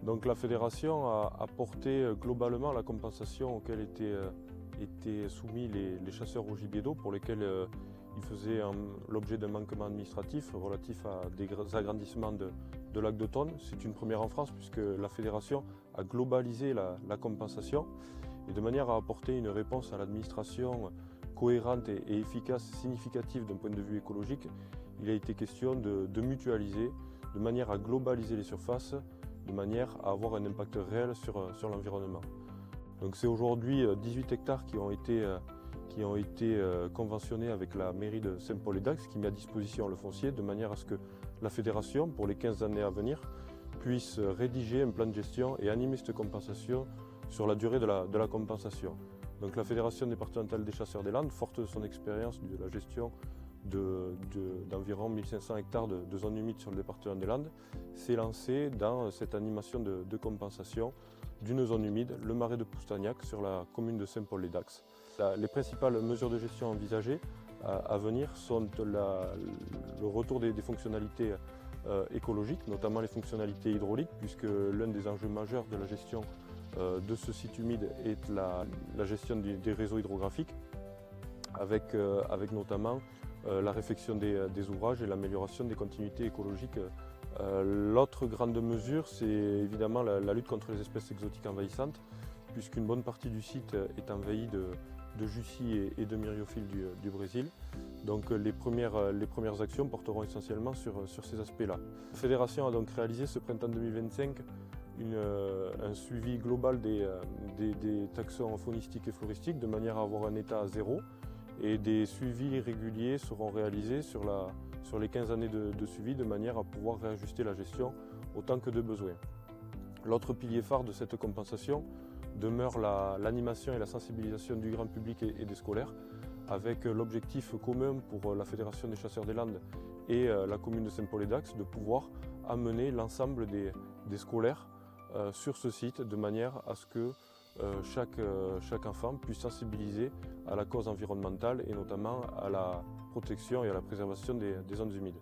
Donc la fédération a porté globalement la compensation auquel étaient soumis les chasseurs au gibier d'eau pour lesquels ils faisaient l'objet d'un manquement administratif relatif à des agrandissements de lacs de Thône. C'est une première en France puisque la fédération a globalisé la compensation et de manière à apporter une réponse à l'administration cohérente et efficace, significative d'un point de vue écologique, il a été question de mutualiser de manière à globaliser les surfaces, de manière à avoir un impact réel sur l'environnement. Donc c'est aujourd'hui 18 hectares qui ont été conventionnés avec la mairie de Saint-Paul-et-Dax qui met à disposition le foncier de manière à ce que la fédération, pour les 15 années à venir, puisse rédiger un plan de gestion et animer cette compensation sur la durée de la compensation. Donc la Fédération départementale des chasseurs des Landes, forte de son expérience de la gestion d'environ 1500 hectares de zones humides sur le département des Landes, s'est lancée dans cette animation de compensation d'une zone humide, le marais de Poustagnac, sur la commune de Saint-Paul-les-Dax. Les principales mesures de gestion envisagées à venir sont le retour des fonctionnalités écologiques, notamment les fonctionnalités hydrauliques, puisque l'un des enjeux majeurs de la gestion de ce site humide est la gestion des réseaux hydrographiques, avec notamment la réfection des ouvrages et l'amélioration des continuités écologiques. L'autre grande mesure, c'est évidemment la lutte contre les espèces exotiques envahissantes, puisqu'une bonne partie du site est envahie de jussis et de myriophiles du Brésil. Donc les premières actions porteront essentiellement sur ces aspects-là. La Fédération a donc réalisé ce printemps 2025 un suivi global des taxons faunistiques et floristiques de manière à avoir un état à zéro. Et des suivis réguliers seront réalisés sur les 15 années de suivi de manière à pouvoir réajuster la gestion autant que de besoin. L'autre pilier phare de cette compensation demeure l'animation et la sensibilisation du grand public et des scolaires, avec l'objectif commun pour la Fédération des chasseurs des Landes et la commune de Saint-Paul-et-Dax de pouvoir amener l'ensemble des scolaires sur ce site de manière à ce que chaque enfant puisse sensibiliser à la cause environnementale et notamment à la protection et à la préservation des zones humides.